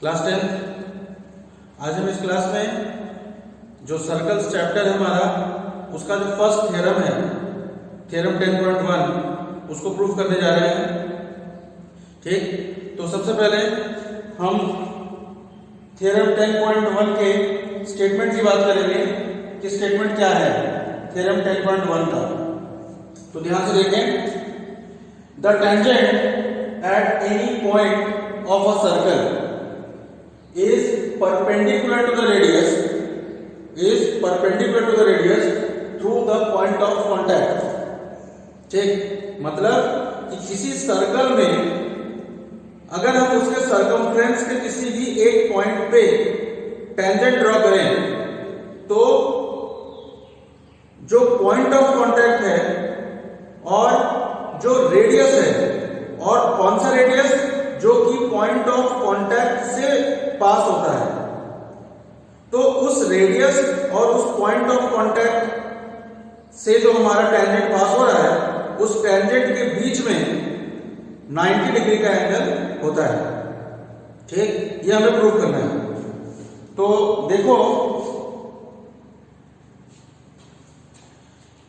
Class 10। आज हम इस क्लास में जो सर्कल्स चैप्टर है हमारा उसका जो फर्स्ट थ्योरम है, थ्योरम 10.1, उसको प्रूफ करने जा रहे हैं। ठीक, तो सबसे पहले हम थ्योरम 10.1 के स्टेटमेंट की बात करेंगे कि स्टेटमेंट क्या है थ्योरम 10.1 का। तो ध्यान से देखें, the tangent at any point of a circle is perpendicular to the radius through the point of contact। ठीक, मतलब कि किसी सर्कल में अगर हम उसके सर्कमफ्रेंस के किसी भी एक पॉइंट पे टेंजेंट ड्रॉ करें तो जो पॉइंट ऑफ कांटेक्ट है और जो रेडियस है, और कौन सा रेडियस, जो कि पॉइंट ऑफ कांटेक्ट से पास होता है, तो उस रेडियस और उस पॉइंट ऑफ कांटेक्ट से जो हमारा टेंजेंट पास हो रहा है उस टेंजेंट के बीच में 90 डिग्री का एंगल होता है। ठीक, ये हमें प्रूव करना है। तो देखो,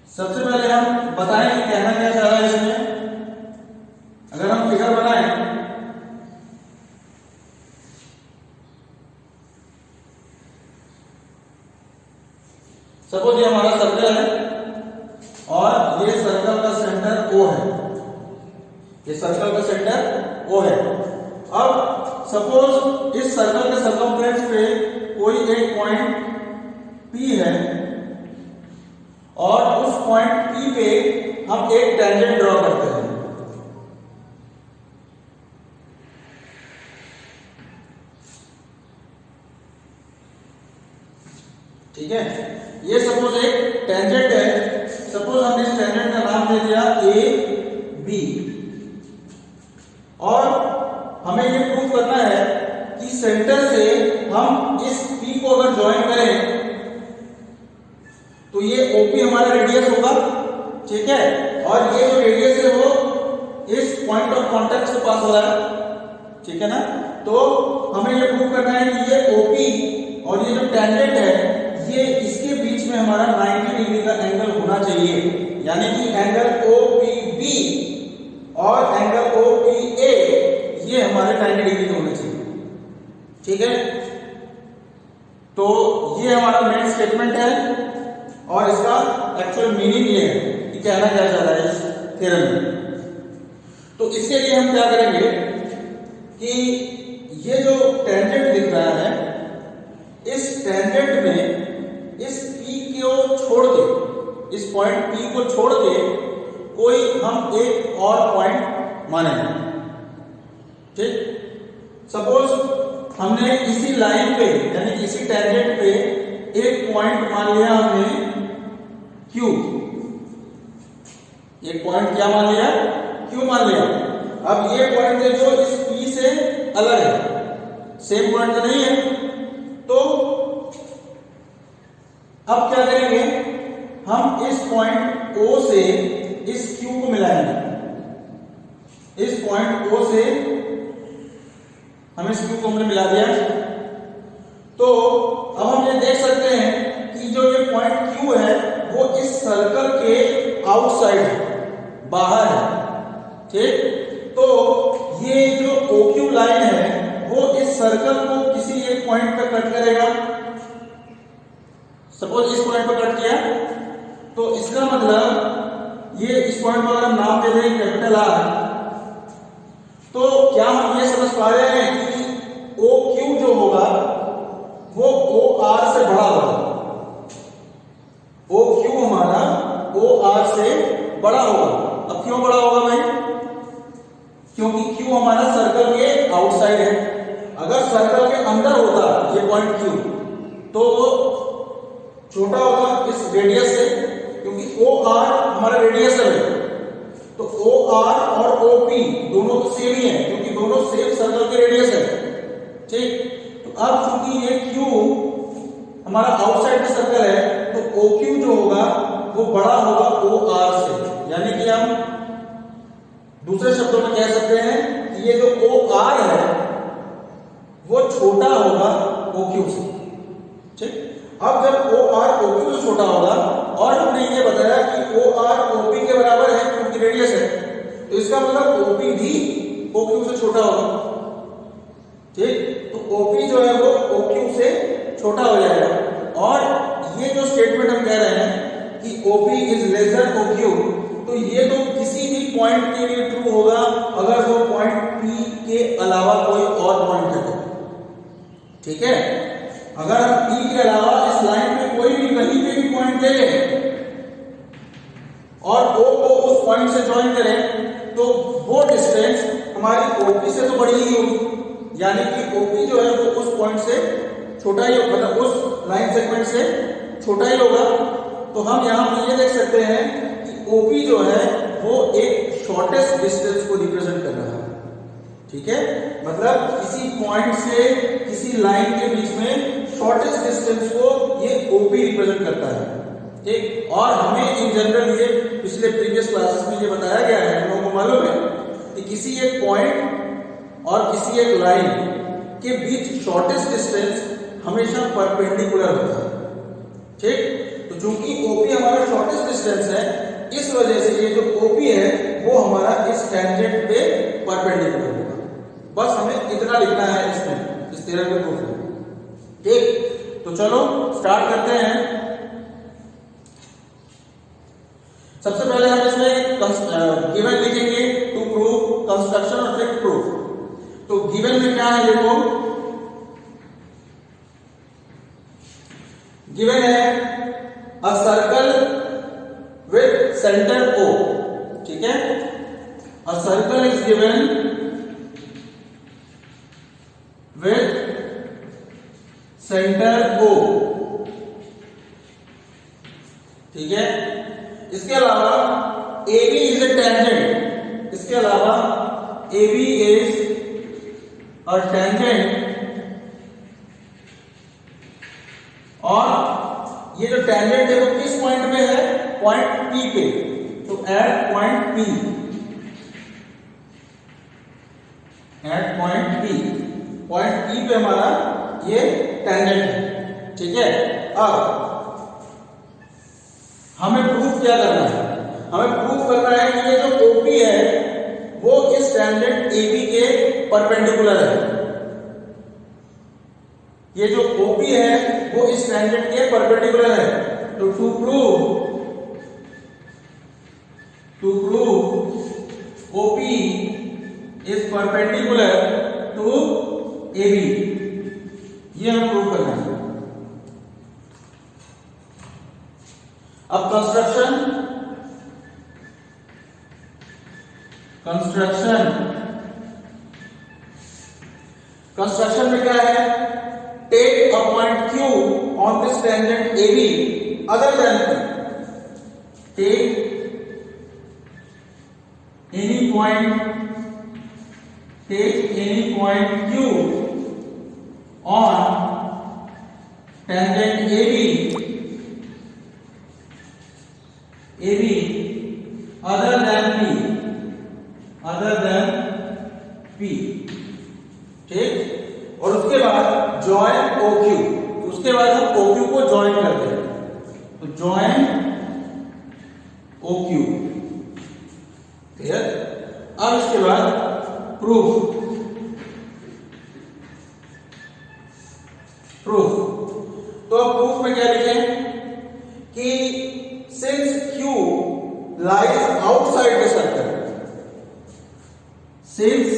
सबसे पहले हम बताएं कि कहना क्या चाह रहा है इसमें। अगर हम फिगर बनाएं, सपोज ये हमारा सर्कल है और ये सर्कल का सेंटर O है, ये सर्कल का सेंटर O है। अब सपोज इस सर्कल के सर्कमफ्रेंस पे कोई एक पॉइंट P है और उस पॉइंट P पे हम एक टेंजेंट ड्रॉ करते हैं। ठीक है, ये सपोज एक टेंजेंट है। सपोज हमने इस टेंजेंट का नाम दे दिया ए बी, और हमें ये प्रूव करना है कि सेंटर से हम इस पी को अगर ज्वाइन करें तो ये ओपी हमारा रेडियस होगा। ठीक है, और ये जो रेडियस है वो इस पॉइंट ऑफ कांटेक्ट से पास हो रहा है। ठीक है ना, तो हमें ये प्रूव करना है कि ये ओपी और ये जो टेंजेंट है ये इसके बीच में हमारा 90 डिग्री का एंगल होना चाहिए, यानी कि एंगल OPB और एंगल OPA ये हमारे 90 डिग्री के होने चाहिए। ठीक है, तो ये हमारा मेन स्टेटमेंट है और इसका एक्चुअल मीनिंग ये है कि कहना क्या चाह रहा है इस थ्योरम में। तो इसके लिए हम क्या करेंगे कि ये जो टेंजेंट दिख रहा है, इस टेंजेंट में इस P को छोड़ के, इस पॉइंट P को छोड़ के कोई हम एक और पॉइंट मानेंगे। ठीक, सपोज हमने इसी लाइन पे यानी इसी टेंजेंट पे एक पॉइंट मान लिया हमने Q। एक पॉइंट क्या मान लिया? Q मान लिया। अब ये पॉइंट जो इस P से अलग है, सेम पॉइंट तो नहीं है, तो अब क्या करेंगे, हम इस पॉइंट O से इस Q को मिलाएंगे। इस पॉइंट O से हम इस Q को हमने मिला दिया। तो अब हम ये देख सकते हैं कि जो ये पॉइंट Q है वो इस सर्कल के आउटसाइड है, बाहर है। ठीक, तो ये जो OQ लाइन है वो इस सर्कल को किसी एक पॉइंट पर कट करेगा। सपोज इस पॉइंट पर कट किया, तो इसका मतलब ये इस पॉइंट पर अगर नाम दे दें कैपिटल R, तो क्या हम ये समझ पा रहे हैं कि OQ जो होगा वो OR से बड़ा होगा। OQ हमारा OR से बड़ा होगा। अब क्यों बड़ा होगा भाई? क्योंकि Q हमारा सर्कल के आउटसाइड है। अगर सर्कल के अंदर होता ये पॉइंट Q तो वो छोटा होगा इस रेडियस से, क्योंकि OR हमारा रेडियस है। तो OR और OP दोनों तो सेम ही है, क्योंकि दोनों सेम सर्कल के रेडियस है। ठीक, तो अब चूंकि ये Q हमारा आउटसाइड का सर्कल है तो OQ जो होगा वो बड़ा होगा OR से, यानी कि हम दूसरे शब्दों में कह सकते हैं कि ये जो OR है वो छोटा होगा OQ से। ठीक, अब जब OR OQ से छोटा होगा और हमने ये बताया कि OR OP के बराबर है क्योंकि रेडियस है, तो इसका मतलब OP भी OQ से छोटा होगा। ठीक, तो OP जो है वो OQ से छोटा हो जाएगा। और ये जो स्टेटमेंट हम कह रहे हैं कि OP इज लेसर OQ, तो ये तो किसी भी पॉइंट के लिए ट्रू होगा अगर वो पॉइंट P के अलावा कोई और पॉइंट है तो। ठीक है, अगर हम P के अलावा इस लाइन में कोई भी कहीं पे भी पॉइंट ले लें और O को उस पॉइंट से ज्वाइन करें तो वो डिस्टेंस हमारी OP से तो बड़ी ही होगी, यानी कि OP जो है वो उस पॉइंट से छोटा ही होगा, मतलब उस लाइन सेगमेंट से छोटा ही होगा। तो हम यहां पर ये देख सकते हैं कि OP जो है वो एक शॉर्टेस्ट डिस्टेंस को रिप्रेजेंट कर रहा है। ठीक है, मतलब किसी पॉइंट से किसी लाइन के बीच में शॉर्टेस्ट डिस्टेंस को ये OP रिप्रेजेंट करता है। ठीक, और हमें इन जनरल ये पिछले प्रीवियस क्लासेस में ये बताया गया है, हम लोगों को मालूम है कि किसी एक पॉइंट और किसी एक लाइन के बीच शॉर्टेस्ट डिस्टेंस हमेशा परपेंडिकुलर होता है। ठीक, तो चूंकि OP हमारा शॉर्टेस्ट डिस्टेंस है, इस वजह से ये जो OP है वो हमारा इस टेंजेंट पे परपेंडिकुलर होगा। बस हमें इतना लिखना है इसमें, इस थ्योरम के प्रूफ में। ठीक, तो चलो स्टार्ट करते हैं। सबसे पहले हम इसमें गिवन लिखेंगे टू प्रूव कंस्ट्रक्शन और फिर प्रूफ। तो गिवन में क्या है देखो, गिवन है a circle with centre O। ठीक है, a circle is given with centre O। ठीक है, इसके अलावा AB इज ए टेंजेंट, इसके अलावा AB इज अ टेंजेंट, और ये जो टेंजेंट है वो किस पॉइंट पे है, पॉइंट P पे। तो at point P, at point P, point P पे हमारा ये टेंजेंट है। ठीक है, अब हमें प्रूफ क्या करना है, हमें प्रूफ करना है कि ये जो OP है वो इस टेंजेंट AB के परपेंडिकुलर है। ये जो OP है वो इस टेंजेंट के परपेंडिकुलर है। तो to prove OP is perpendicular to AB, ये हम प्रूव करना है। अब कंस्ट्रक्शन में क्या है, take a point Q on this tangent AB other than P। Take any point Q on tangent AB other than P। ठीक, और उसके बाद जॉइन OQ, उसके बाद हम OQ को जॉइन करते हैं। तो जॉइन OQ। क्लियर, अब इसके बाद प्रूफ। तो अब प्रूफ में क्या लिखें कि since Q lies outside the circle, since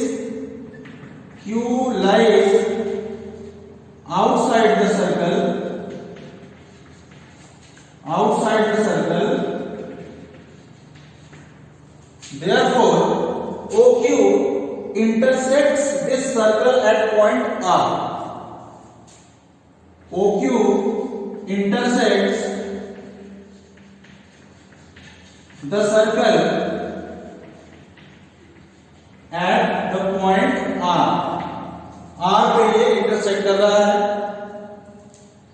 Q lies outside the circle, therefore OQ intersects this circle at point R. OQ intersects the circle at the point R. R पे ये intersect कर रहा है।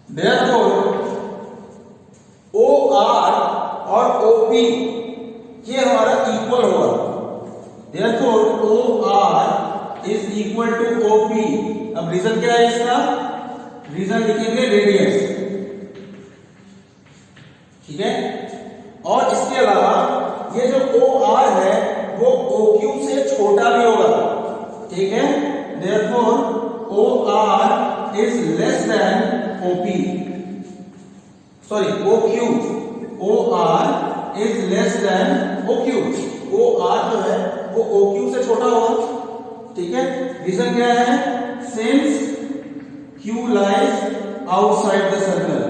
Therefore OR और OP ये हमारा equal होगा। Therefore OR is equal to OP. अब रीजन क्या है इसका? रीजन लिखेंगे रेडियस, ठीक है। और इसके अलावा ये जो ओ आर है वो ओ क्यू से छोटा भी होगा, ठीक है। Therefore O R is less than OP, sorry O Q, O R is less than O Q. O R जो है वो ओ क्यू से छोटा होगा, ठीक है। रीजन क्या है? Since Q lies outside the circle,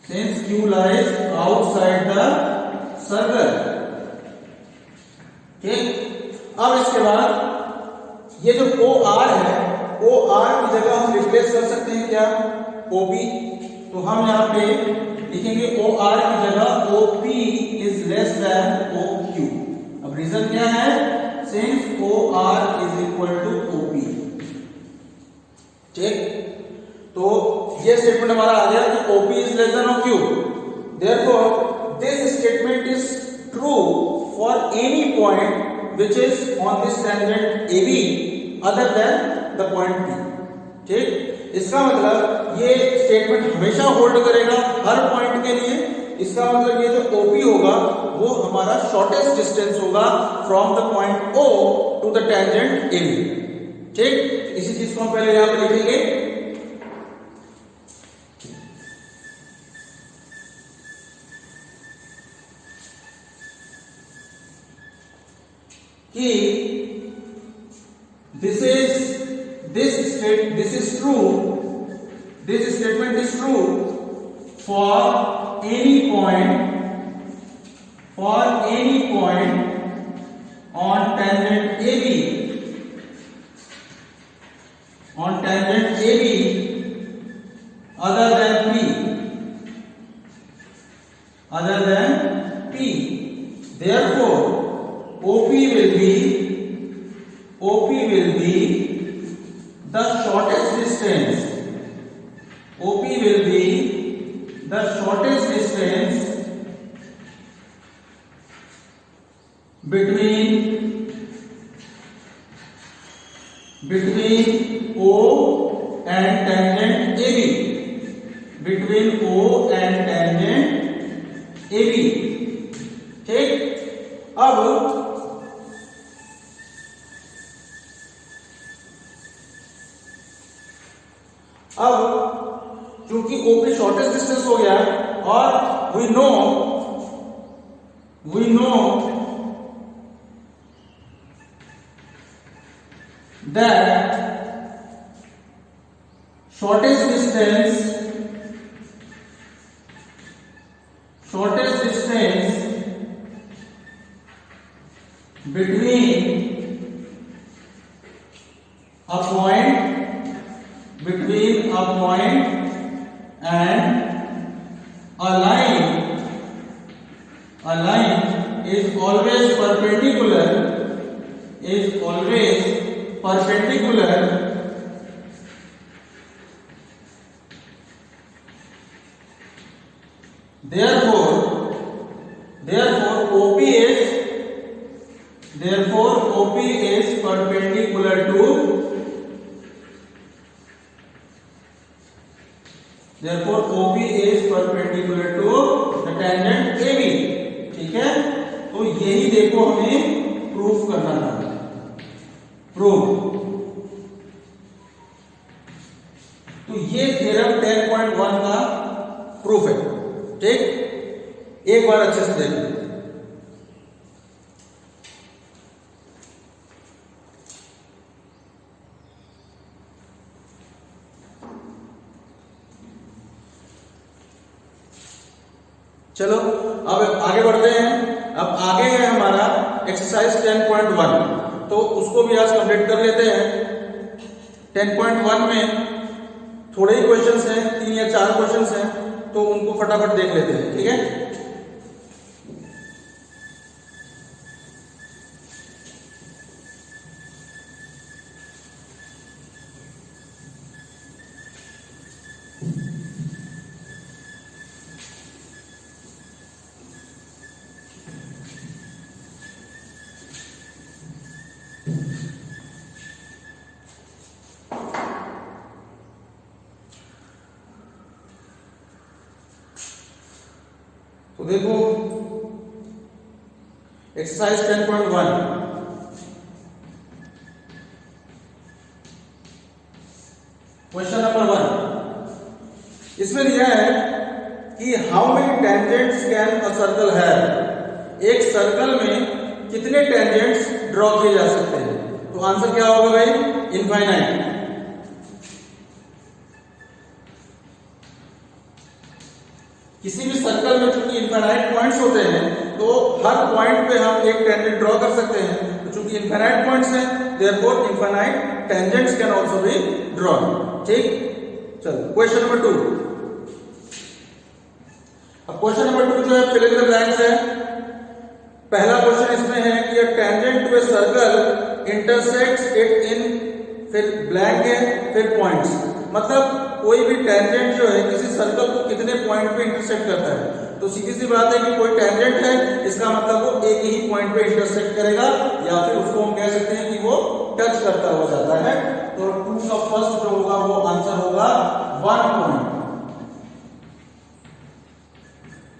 since Q lies outside the circle, ठीक। अब इसके बाद ये जो ओ आर है, ओ आर की जगह हम रिप्लेस कर सकते हैं क्या? ओपी। तो हम यहां पे लिखेंगे ओ आर की जगह OP is less than O Q. अब रीजन क्या है? Since O R is equal to OP, ठीक। तो ये स्टेटमेंट हमारा आ गया कि OP is less than O Q. Therefore this statement is true for any point which is on this tangent AB other than the point P, ठीक। इसका मतलब ये स्टेटमेंट हमेशा होल्ड करेगा हर पॉइंट के लिए। इसका मतलब ये जो OP होगा वो हमारा शॉर्टेस्ट डिस्टेंस होगा from the point O to the tangent AB, ठीक। इसी चीज को हम पहले यहां पे लिखेंगे कि this statement is true for any point on tangent AB other than P. Therefore OP will be the shortest distance. OP will be the shortest distance between O and tangent AB. Between O and tangent AB, ठीक। अब क्योंकि OP shortest distance हो गया और we know that shortest distance between a point and a line is always perpendicular therefore OP is perpendicular to the tangent AB, ठीक है। तो यही देखो हमें प्रूफ करना था, तो ये थ्योरम 10.1 का प्रूफ है, ठीक। एक बार अच्छे से देखो। चलो अब आगे बढ़ते हैं। अब आगे है हमारा एक्सरसाइज 10.1, तो उसको भी आज कंप्लीट कर लेते हैं। 10.1 में थोड़े ही क्वेश्चंस हैं, 3 या 4 क्वेश्चंस हैं, तो उनको फटाफट देख लेते हैं, ठीक है। देखो एक्सरसाइज 10.1 क्वेश्चन नंबर 1 इसमें दिया है कि how many tangents can a circle have. एक सर्कल में कितने टेंजेंट्स ड्रॉ किए जा सकते हैं। तो आंसर क्या होगा भाई, इनफाइनाइट। किसी भी सर्कल में चूंकि इनफाइनाइट पॉइंट्स होते हैं तो हर पॉइंट पे हम एक टेंजेंट ड्रॉ कर सकते हैं। तो चूंकि इनफाइनाइट पॉइंट्स हैं therefore infinite tangents can also be drawn. ठीक, चलो क्वेश्चन नंबर 2। अब क्वेश्चन नंबर 2 जो है फिल इन द ब्लैंक्स है। पहला क्वेश्चन इसमें है कि a tangent to a circle intersects it in, फिर ब्लैंक है, फिर पॉइंट्स। मतलब कोई भी टेंजेंट जो है किसी सर्कल को कितने पॉइंट पे इंटरसेक्ट करता है। तो सीधी सी बात है कि कोई टेंजेंट है इसका मतलब वो एक ही पॉइंट पे इंटरसेक्ट करेगा या फिर उसको हम कह सकते हैं कि वो टच करता हुआ जाता है। तो 2 का फर्स्ट जो होगा वो आंसर होगा 1 पॉइंट।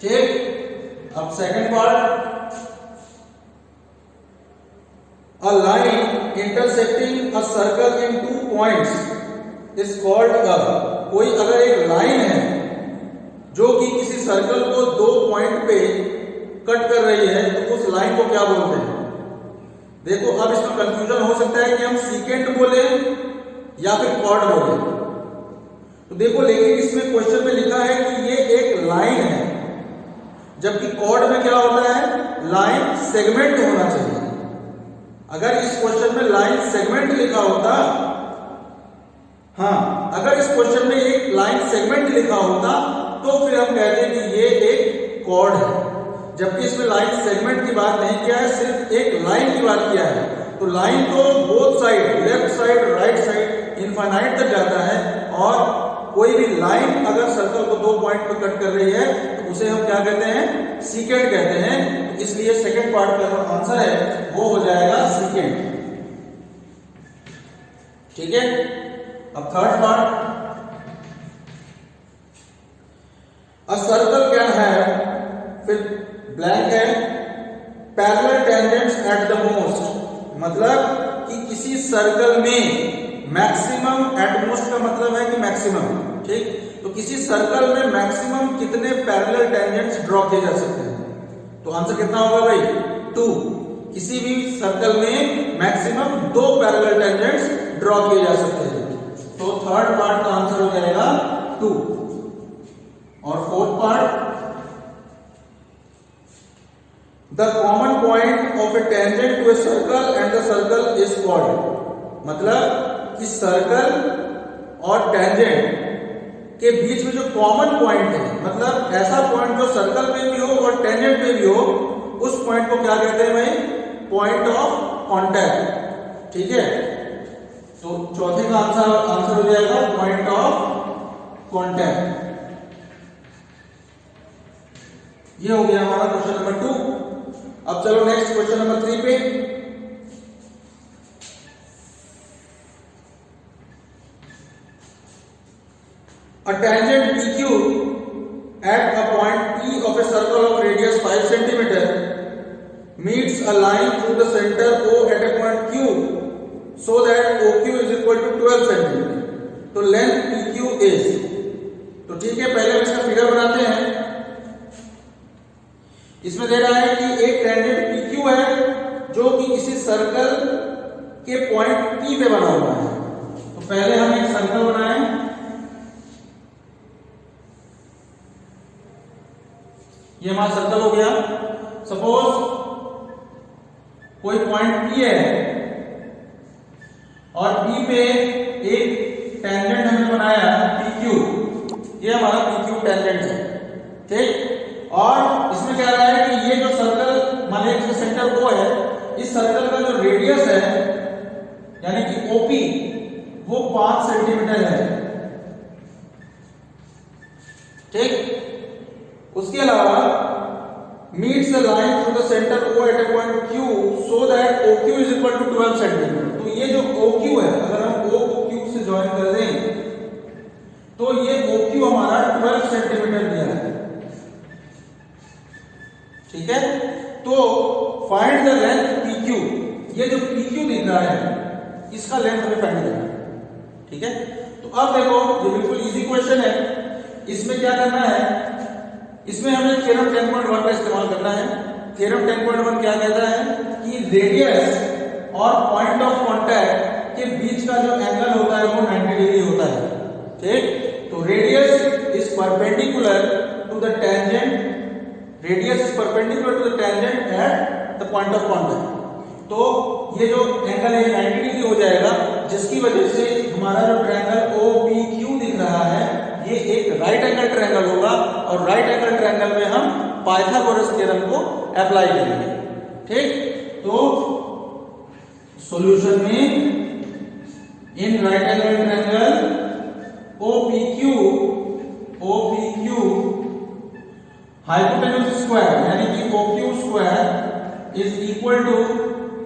ठीक, अब second part, a line intersecting a circle in 2 points is called a। कोई अगर एक लाइन है जो कि किसी सर्कल को 2 पॉइंट पे कट कर रही है तो उस लाइन को क्या बोलते हैं। देखो अब इसमें कंफ्यूजन हो सकता है कि हम सीकेंट बोले या फिर कॉर्ड बोले। तो देखो लेकिन इसमें क्वेश्चन में लिखा है कि ये एक लाइन है, जबकि कॉर्ड में क्या होता है, लाइन सेगमेंट होना चाहिए। अगर इस क्वेश्चन में लाइन सेगमेंट लिखा होता, हाँ अगर इस क्वेश्चन में एक लाइन सेगमेंट लिखा होता तो फिर हम कहते हैं कि ये एक कॉर्ड है। जबकि इसमें लाइन सेगमेंट की बात नहीं किया है, सिर्फ एक लाइन की बात किया है। तो लाइन तो both side, left side right side infinite तक जाता है और कोई भी लाइन अगर सर्कल को 2 पॉइंट पर कट कर रही है तो उसे हम क्या कहते हैं, सीकेंट कहते हैं। इसलिए सेकंड पार्ट का जो आंसर है वो हो जाएगा सीकेंट। ठीक है, अब third part, a circle can have, फिर ब्लैंक है, parallel tangents at the most. मतलब कि किसी सर्कल में मैक्सिमम, एट मोस्ट का मतलब है कि मैक्सिमम। ठीक, तो किसी सर्कल में मैक्सिमम कितने पैरेलल टेंजेंट्स ड्रॉ किए जा सकते हैं। तो आंसर कितना होगा भाई, 2। किसी भी सर्कल में मैक्सिमम 2 पैरेलल टेंजेंट्स ड्रॉ किए जा सकते हैं। तो थर्ड पार्ट का आंसर हो जाएगा 2। और fourth part, the common point of a tangent to a circle and the circle is called. मतलब कि सर्कल और टेंजेंट के बीच में जो कॉमन पॉइंट है, मतलब ऐसा पॉइंट जो सर्कल में भी हो और टेंजेंट में भी हो, उस पॉइंट को क्या कहते हैं भाई, पॉइंट ऑफ कांटेक्ट। ठीक है, तो चौथे का आंसर हो जाएगा पॉइंट ऑफ कांटेक्ट। ये हो गया हमारा क्वेश्चन नंबर 2। अब चलो नेक्स्ट क्वेश्चन नंबर 3 पे। A tangent PQ at a point P of a circle of radius 5 cm meets a line through the center O at a point Q so that OQ is equal to 12 cm. तो length PQ is, तो ठीक है पहले हम इसका figure बनाते हैं। इसमें दे रहा है कि एक टेंजेंट PQ है जो कि किसी सर्कल के पॉइंट P पे बना हुआ है। तो पहले हम एक सर्कल बनाएं, ये हमारा सर्कल हो गया। सपोज कोई पॉइंट P है और P पे एक टेंजेंट हमने बनाया PQ, ये हमारा PQ टेंजेंट है। ठीक, और इसमें क्या रहा है कि ये जो सर्कल मान लीजिए सेंटर O है, इस सर्कल का जो रेडियस है यानी कि OP वो 5 सेंटीमीटर है। ठीक, उसके अलावा meets the line through the center O at a point Q so that OQ is equal to 12 cm। तो ये जो OQ है, अगर हम O को Q से ज्वाइन कर दें तो ये OQ हमारा 12 सेंटीमीटर दिया है। तो फाइंड द लेंथ PQ, ये जो PQ दिख रहा है इसका लेंथ हमें फाइंड करना है। ठीक है, तो अब देखो ये बिल्कुल इजी क्वेश्चन है। इसमें क्या करना है, इसमें हमें थ्योरम 10.1 का इस्तेमाल करना है। थ्योरम 10.1 क्या कहता है कि रेडियस और पॉइंट ऑफ कांटेक्ट के बीच का जो एंगल होता है वो 90 डिग्री होता है। ठीक, तो radius is perpendicular to the tangent, radius is perpendicular to the tangent at the point of contact. तो ये जो एंगल है 90 डिग्री हो जाएगा, जिसकी वजह से हमारा जो ट्रायंगल OPQ दिख रहा है ये एक राइट एंगल ट्रायंगल होगा, और राइट एंगल ट्रायंगल में हम पाइथागोरस थ्योरम को अप्लाई करेंगे। ठीक, तो सॉल्यूशन में in right angle triangle OPQ hypotenuse square यानी कि OQ square is equal to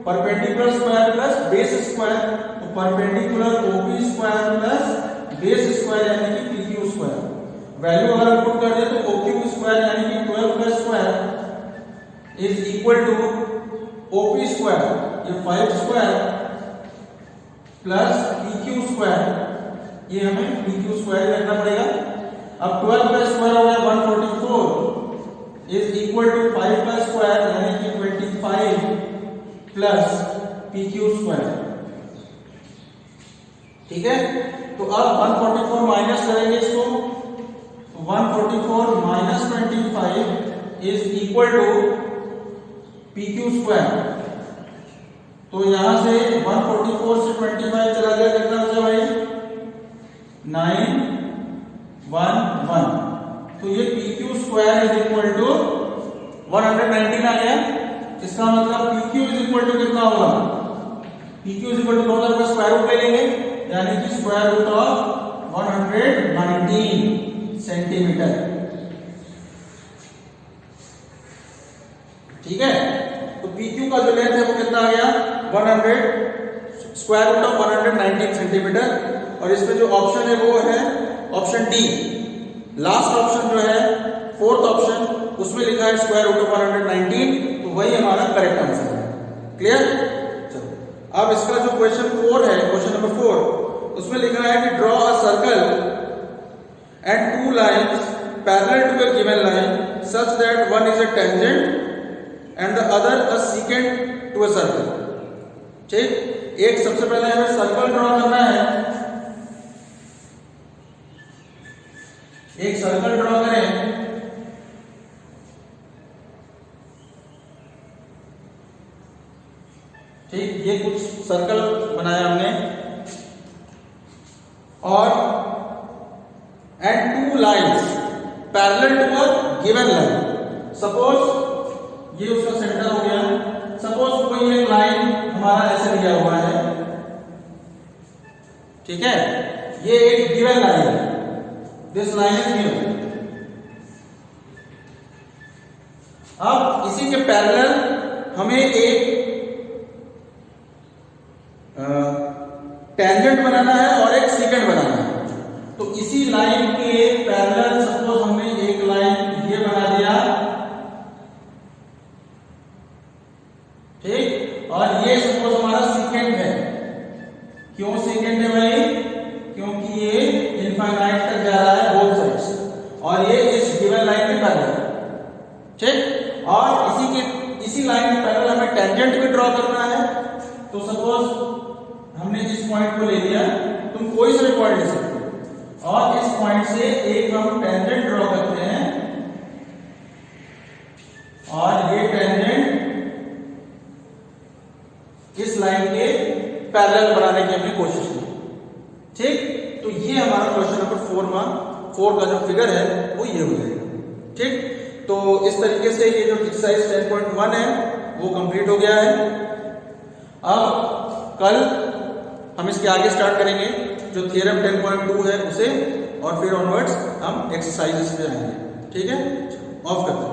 perpendicular square plus base square. तो perpendicular OP square plus base square यानी कि PQ स्क्वायर। वैल्यू अगर पुट कर दे तो OQ स्क्वायर यानी कि 12 का square is equal to OP square, ये 5 स्क्वायर प्लस PQ स्क्वायर, ये हमें PQ स्क्वायर रखना पड़ेगा। अब 12 का स्क्वायर हो गया 144 इज इक्वल टू 5 का स्क्वायर यानी कि 25 प्लस PQ स्क्वायर। ठीक है, तो अब 144 माइनस करेंगे इसको, तो 144 minus 25 is equal to PQ square. तो यहां से 144 से 25 चला गया, कितना बचा भाई 911। तो ये PQ square is equal to 119 आ गया। इसका मतलब PQ इज इक्वल टू कितना होगा, PQ इज इक्वल टू 2000 का स्क्वायर रूट ले लेंगे यानी कि स्क्वायर रूट ऑफ 119 सेंटीमीटर। ठीक है, तो PQ का जो लेंथ है वो कितना आ गया 100 स्क्वायर रूट ऑफ 119 सेंटीमीटर। और इसमें जो ऑप्शन है वो है ऑप्शन डी, लास्ट ऑप्शन जो है फोर्थ ऑप्शन, उसमें लिखा है स्क्वायर रूट ऑफ 119, तो वही हमारा करेक्ट आंसर है। क्लियर, चलो अब इसका जो क्वेश्चन 4 है, क्वेश्चन नंबर 4, उसमें लिखा है कि draw a circle and 2 lines parallel to a given line such that one is a tangent and the other a secant to a circle. ठीक, एक सबसे पहले हमें सर्कल ड्रॉ करना है, एक सर्कल ड्रॉ करें। ठीक, ये कुछ सर्कल बनाया हमने, और and 2 lines parallel to a given line. Suppose ये उसका सेंटर हो गया, सपोज कोई एक लाइन हमारा ऐसे दिया हुआ है। ठीक है, ये एक गिवन लाइन है, दिस लाइन इज गिवन। अब इसी के पैरेलल हमें एक टेंजेंट बनाना है और एक सेकंड बनाना है। तो इसी लाइन के पैरेलल सपोज हमने एक लाइन ये बना दिया। ठीक, और ये सपोज हमारा सेकंड है। क्यों सेकंड है भाई, क्योंकि ये इनफाइनाइट तक जा रहा है बोथ साइड्स, और ये इस गिवन लाइन के पैरेलल। ठीक, और इसी लाइन के पैरेलल हमें टेंजेंट भी ड्रॉ करना है। तो सपोज हमने इस पॉइंट को ले लिया, तुम कोई सा भी पॉइंट ले सकते हो, और इस पॉइंट से एक हम टेंजेंट ड्रॉ करते हैं, और ये टेंजेंट इस लाइन के पैरेलल बनाने की हमने कोशिश की। ठीक, तो ये हमारा क्वेश्चन नंबर 4 का जो फिगर है वो ये हो जाएगा। ठीक, तो इस तरीके से ये जो एक्सरसाइज 10.1 है वो कंप्लीट हो गया है। अब कल हम इसके आगे स्टार्ट करेंगे जो थ्योरम 10.2 है उसे, और फिर ऑनवर्ड्स हम एक्सरसाइजेस पे आएंगे। ठीक है, ऑफ करते हैं।